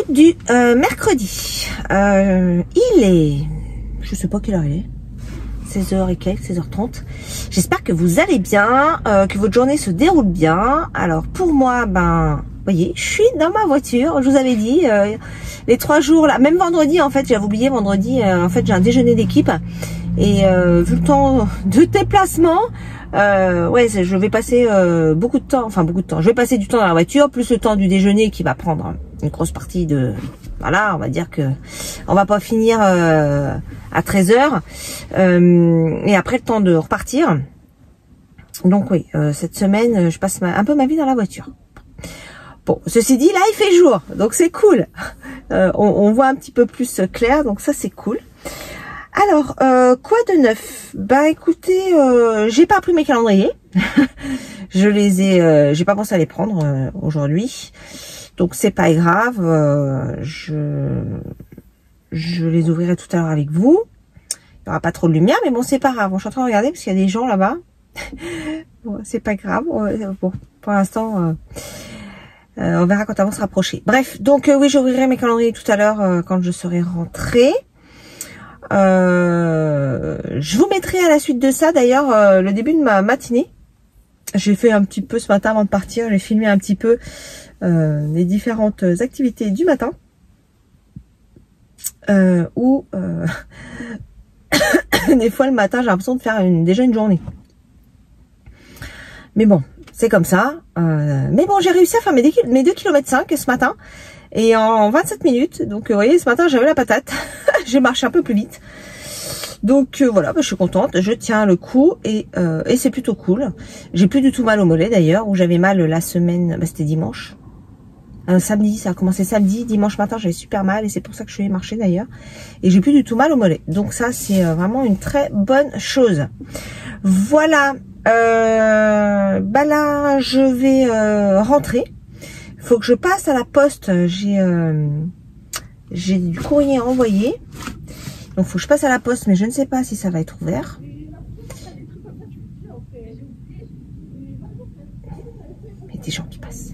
du mercredi. Il est... Je sais pas quelle heure il est. 16h et quelques, 16h30. J'espère que vous allez bien, que votre journée se déroule bien. Alors pour moi, ben, vous voyez, je suis dans ma voiture. Je vous avais dit, les 3 jours là, même vendredi en fait, j'avais oublié vendredi. En fait, j'ai un déjeuner d'équipe et vu le temps de déplacement, ouais, je vais passer beaucoup de temps. Enfin beaucoup de temps. Je vais passer du temps dans la voiture, plus le temps du déjeuner qui va prendre une grosse partie de... Voilà, on va dire que on va pas finir à 13h et après le temps de repartir. Donc oui, cette semaine, je passe un peu ma vie dans la voiture. Bon, ceci dit, là, il fait jour, donc c'est cool. On voit un petit peu plus clair, donc ça, c'est cool. Alors, quoi de neuf? Bah, écoutez, j'ai pas pris mes calendriers. Je les ai, j'ai pas pensé à les prendre aujourd'hui. Donc c'est pas grave, je les ouvrirai tout à l'heure avec vous. Il n'y aura pas trop de lumière, mais bon, c'est pas grave. Bon, je suis en train de regarder parce qu'il y a des gens là-bas. Bon, c'est pas grave. Bon, pour l'instant, on verra quand elles vont se rapprocher. Bref, donc oui, j'ouvrirai mes calendriers tout à l'heure quand je serai rentrée. Je vous mettrai à la suite de ça, d'ailleurs, le début de ma matinée. J'ai fait un petit peu ce matin avant de partir. J'ai filmé un petit peu les différentes activités du matin. Où des fois le matin j'ai l'impression de faire déjà une journée. Mais bon, c'est comme ça. Mais bon, j'ai réussi à faire mes 2,5 km ce matin. Et en 27 minutes. Donc vous voyez, ce matin j'avais la patate. J'ai marché un peu plus vite. Donc voilà, bah, je suis contente, je tiens le coup et c'est plutôt cool. J'ai plus du tout mal au mollet d'ailleurs, où j'avais mal la semaine, bah, c'était dimanche. Samedi, ça a commencé samedi, dimanche matin j'avais super mal et c'est pour ça que je suis allée marcher d'ailleurs. Et j'ai plus du tout mal au mollet. Donc ça c'est vraiment une très bonne chose. Voilà, bah là je vais rentrer. Faut que je passe à la poste, j'ai du courrier à envoyer. Donc faut que je passe à la poste, mais je ne sais pas si ça va être ouvert. Il y a des gens qui passent.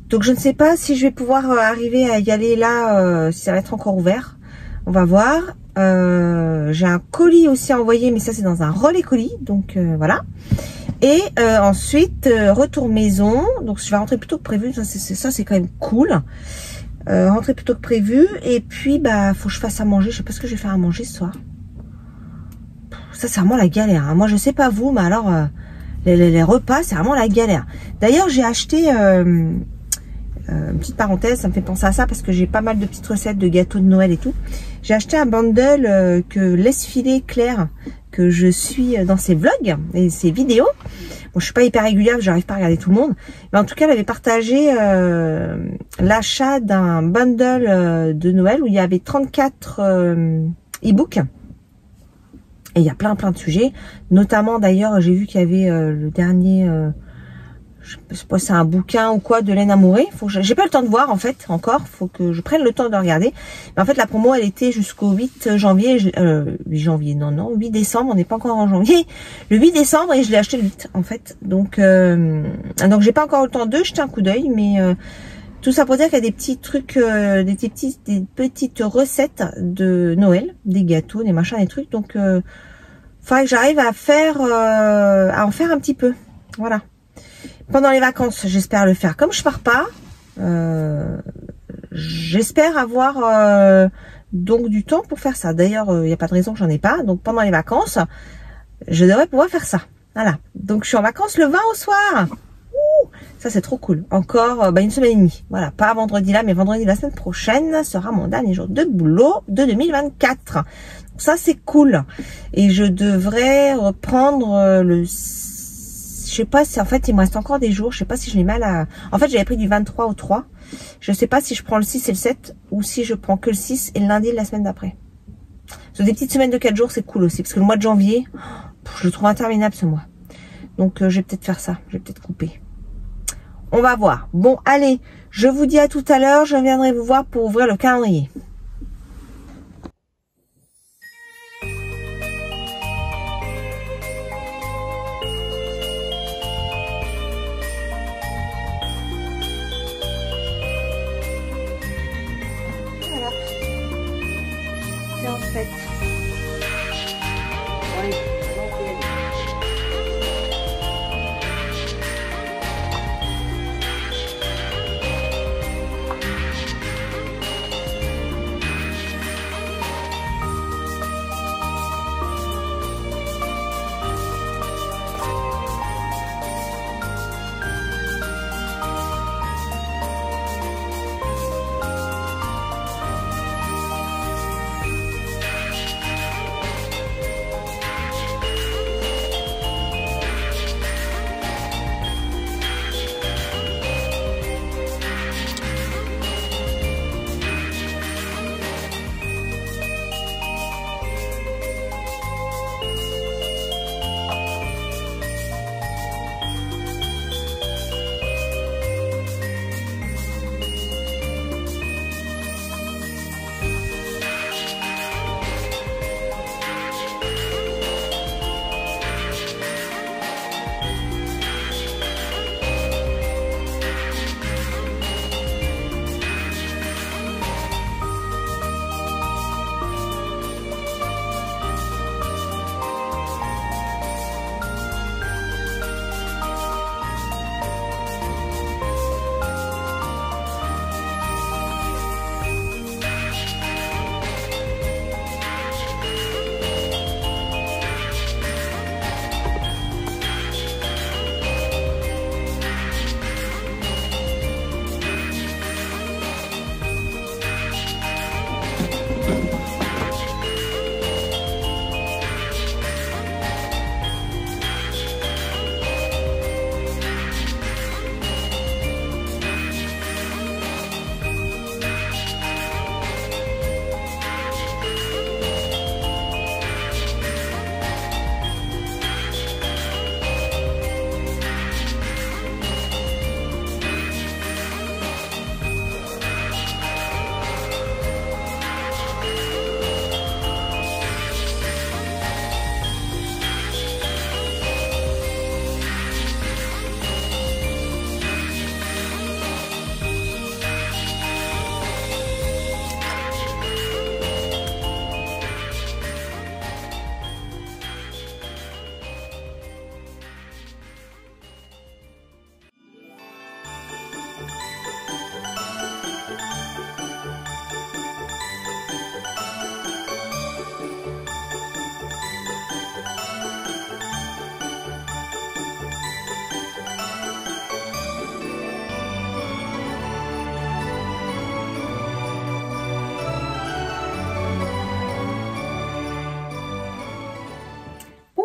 Donc je ne sais pas si je vais pouvoir arriver à y aller là, si ça va être encore ouvert. On va voir. J'ai un colis aussi à envoyer, mais ça c'est dans un relais colis. Donc voilà. Et ensuite, retour maison. Donc je vais rentrer plus tôt que prévu. Ça c'est quand même cool. Rentrer plus tôt que prévu. Et puis bah faut que je fasse à manger. Je sais pas ce que je vais faire à manger ce soir. Ça c'est vraiment la galère. Hein. Moi je sais pas vous, mais alors les repas c'est vraiment la galère. D'ailleurs j'ai acheté... une petite parenthèse, ça me fait penser à ça parce que j'ai pas mal de petites recettes de gâteaux de Noël et tout. J'ai acheté un bundle que laisse filer Claire, que je suis dans ses vlogs et ses vidéos. Bon, je suis pas hyper régulière, j'arrive pas à regarder tout le monde, mais en tout cas, elle avait partagé l'achat d'un bundle de Noël où il y avait 34 e-books. Et il y a plein de sujets, notamment d'ailleurs, j'ai vu qu'il y avait le dernier... je sais pas si c'est un bouquin ou quoi de Léna Mouré. J'ai pas le temps de voir en fait encore. Faut que je prenne le temps de regarder. Mais en fait la promo elle était jusqu'au 8 janvier. 8 janvier, non, 8 décembre. On n'est pas encore en janvier. Le 8 décembre et je l'ai acheté le 8 en fait. Donc j'ai pas encore le temps de jeter un coup d'œil. Mais tout ça pour dire qu'il y a des petits trucs, des petites recettes de Noël, des gâteaux, des machins, des trucs. Donc faudrait que j'arrive à en faire un petit peu. Voilà. Pendant les vacances, j'espère le faire. Comme je pars pas, j'espère avoir donc du temps pour faire ça. D'ailleurs, il n'y a pas de raison que j'en ai pas. Donc pendant les vacances, je devrais pouvoir faire ça. Voilà. Donc je suis en vacances le 20 au soir. Ouh, ça c'est trop cool. Encore une semaine et demie. Voilà, pas vendredi là, mais vendredi la semaine prochaine sera mon dernier jour de boulot de 2024. Donc ça c'est cool. Et je devrais reprendre je sais pas si en fait il me reste encore des jours. Je sais pas si je l'ai mal à... En fait j'avais pris du 23 au 3. Je sais pas si je prends le 6 et le 7 ou si je prends que le 6 et le lundi de la semaine d'après. Sur des petites semaines de 4 jours c'est cool aussi. Parce que le mois de janvier, je le trouve interminable ce mois. Donc je vais peut-être faire ça. Je vais peut-être couper. On va voir. Bon allez, je vous dis à tout à l'heure. Je viendrai vous voir pour ouvrir le calendrier. fait. Ouais, non, faut y aller.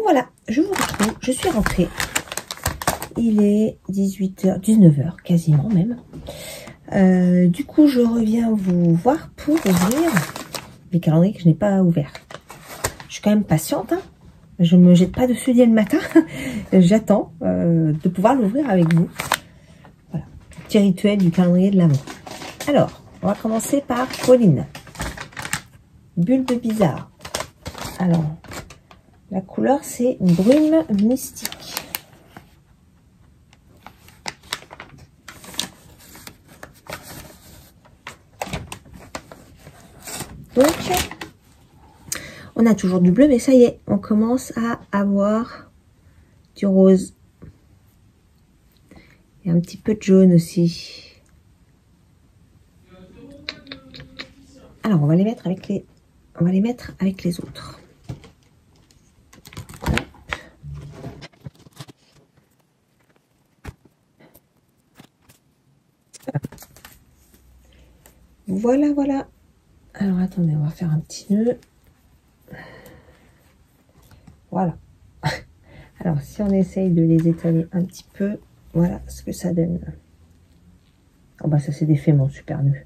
Voilà, je vous retrouve, je suis rentrée. Il est 18h, 19h quasiment même. Du coup, je reviens vous voir pour ouvrir les calendriers que je n'ai pas ouverts. Je suis quand même patiente, hein. Je ne me jette pas dessus dès le matin. J'attends de pouvoir l'ouvrir avec vous. Voilà, petit rituel du calendrier de l'Avent. Alors, on va commencer par Pauline. Bulbe bizarre. Alors, la couleur, c'est brume mystique. Donc, on a toujours du bleu, mais ça y est, on commence à avoir du rose. Et un petit peu de jaune aussi. Alors, on va les mettre avec les autres. Voilà, voilà. Alors, attendez, on va faire un petit nœud. Voilà. Alors, si on essaye de les étaler un petit peu, voilà ce que ça donne. Oh bah, ça s'est défait mon super nœud.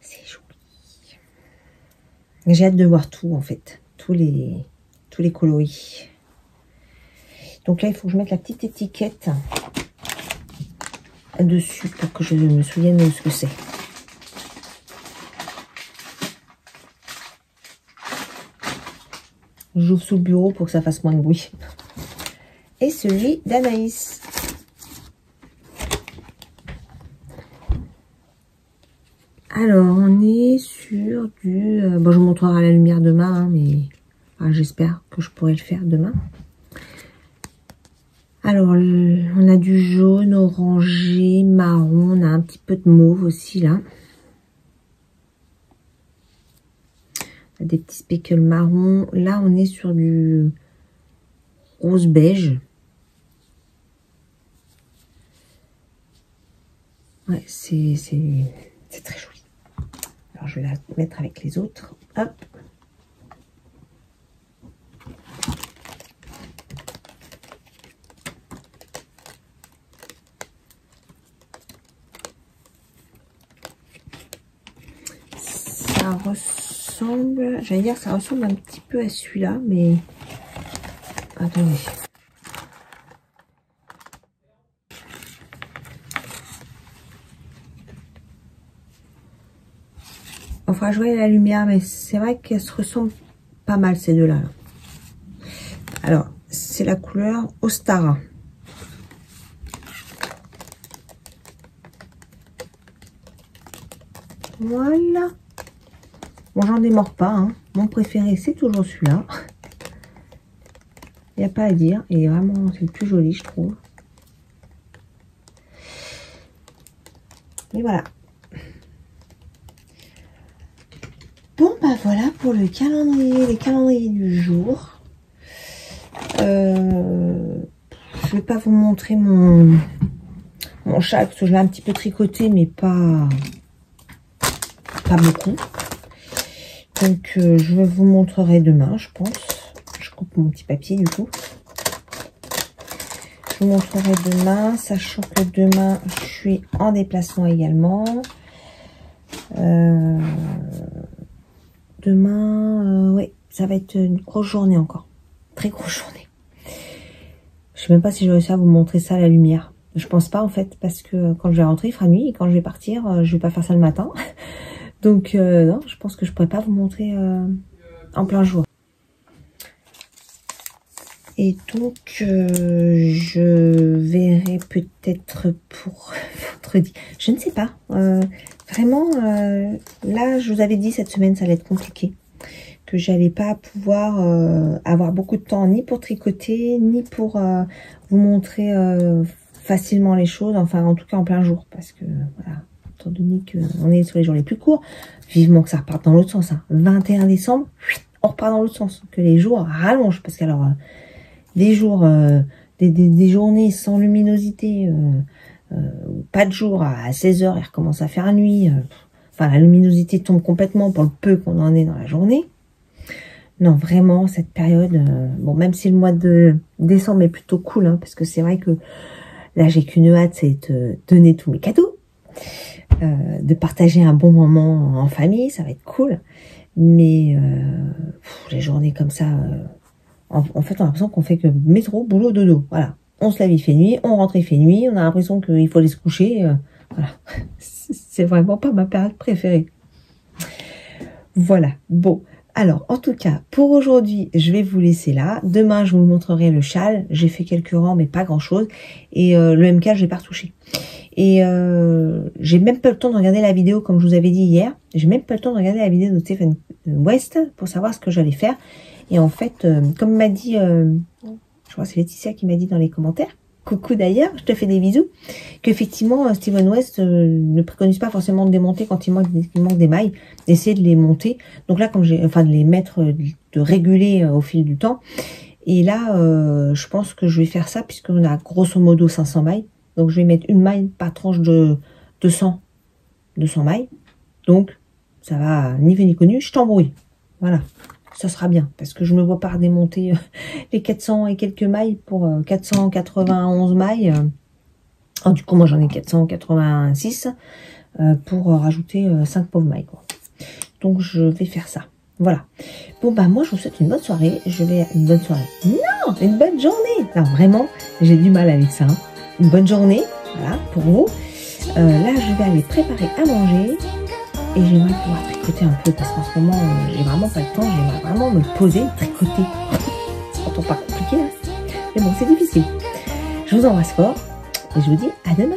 C'est joli. J'ai hâte de voir tout, en fait. Tous les coloris. Donc là, il faut que je mette la petite étiquette dessus pour que je me souvienne de ce que c'est. J'ouvre sous le bureau pour que ça fasse moins de bruit. Et celui d'Anaïs. Alors, on est sur du... bon, je vous montrerai à la lumière demain, hein, mais j'espère que je pourrai le faire demain. Alors, on a du jaune, orangé, marron, on a un petit peu de mauve aussi, là. On a des petits speckles marron. Là, on est sur du rose beige. Ouais, c'est très joli. Alors, je vais la mettre avec les autres. Hop. Ça ressemble, j'allais dire, ça ressemble un petit peu à celui-là, mais attendez. Enfin, je vois la lumière, mais c'est vrai qu'elles se ressemblent pas mal ces deux-là. Alors, c'est la couleur Ostara. Voilà. Bon, j'en démords pas, hein. Mon préféré, c'est toujours celui-là. Il n'y a pas à dire. Et vraiment, c'est le plus joli, je trouve. Et voilà. Bon, bah voilà pour le calendrier, les calendriers du jour. Je vais pas vous montrer mon châle, parce que je l'ai un petit peu tricoté, mais pas beaucoup. Donc, je vous montrerai demain, je pense. Je coupe mon petit papier, du coup. Je vous montrerai demain, sachant que demain, je suis en déplacement également. Demain, oui, ça va être une grosse journée encore. Très grosse journée. Je sais même pas si je vais réussir à vous montrer ça à la lumière. Je pense pas, en fait, parce que quand je vais rentrer, il fera nuit. Et quand je vais partir, je vais pas faire ça le matin. Donc, non, je pense que je pourrais pas vous montrer en plein jour. Et donc, je verrai peut-être pour vendredi. Je ne sais pas. Vraiment, là, je vous avais dit, cette semaine, ça allait être compliqué. Que j'allais pas pouvoir avoir beaucoup de temps, ni pour tricoter, ni pour vous montrer facilement les choses. Enfin, en tout cas, en plein jour. Parce que, voilà, étant donné qu'on est sur les jours les plus courts, vivement que ça reparte dans l'autre sens. Hein. 21 décembre, on repart dans l'autre sens. Que les jours rallongent. Parce qu'alors, des jours, des journées sans luminosité, pas de jour à 16 h, il recommence à faire nuit. Enfin, la luminosité tombe complètement pour le peu qu'on en est dans la journée. Non, vraiment, cette période, bon, même si le mois de décembre est plutôt cool, hein, parce que c'est vrai que là, j'ai qu'une hâte, c'est de donner tous mes cadeaux, de partager un bon moment en famille, ça va être cool. Mais les journées comme ça, en fait, on a l'impression qu'on fait que métro, boulot, dodo. Voilà, on se lève, il fait nuit, on rentre, il fait nuit, on a l'impression qu'il faut aller se coucher. Voilà, c'est vraiment pas ma période préférée. Voilà, bon. Alors, en tout cas, pour aujourd'hui, je vais vous laisser là. Demain, je vous montrerai le châle. J'ai fait quelques rangs, mais pas grand-chose. Et le MK, je l'ai pas retouché. Et j'ai même pas le temps de regarder la vidéo, comme je vous avais dit hier. J'ai même pas le temps de regarder la vidéo de Stephen West pour savoir ce que j'allais faire. Et en fait, comme m'a dit, je crois que c'est Laetitia qui m'a dit dans les commentaires, coucou d'ailleurs, je te fais des bisous, qu'effectivement Stephen West ne préconise pas forcément de démonter quand il manque des mailles, d'essayer de les monter. Donc là, comme j'ai, enfin de les mettre, de réguler au fil du temps. Et là, je pense que je vais faire ça puisqu'on a grosso modo 500 mailles. Donc je vais mettre une maille par tranche de 200 mailles. Donc ça va ni vu ni connu, je t'embrouille. Voilà. Ça sera bien, parce que je me vois pas redémonter les 400 et quelques mailles pour 491 mailles. Du coup, moi, j'en ai 486 pour rajouter 5 pauvres mailles, quoi. Donc, je vais faire ça. Voilà. Bon, bah, moi, je vous souhaite une bonne soirée. Une bonne soirée. Non, une bonne journée. Alors, vraiment, j'ai du mal avec ça. Hein. Une bonne journée, voilà, pour vous. Là, je vais aller préparer à manger. Et j'aimerais pouvoir tricoter un peu parce qu'en ce moment, j'ai vraiment pas le temps. J'aimerais vraiment me poser, tricoter. C'est pourtant pas compliqué, hein. Mais bon, c'est difficile. Je vous embrasse fort et je vous dis à demain.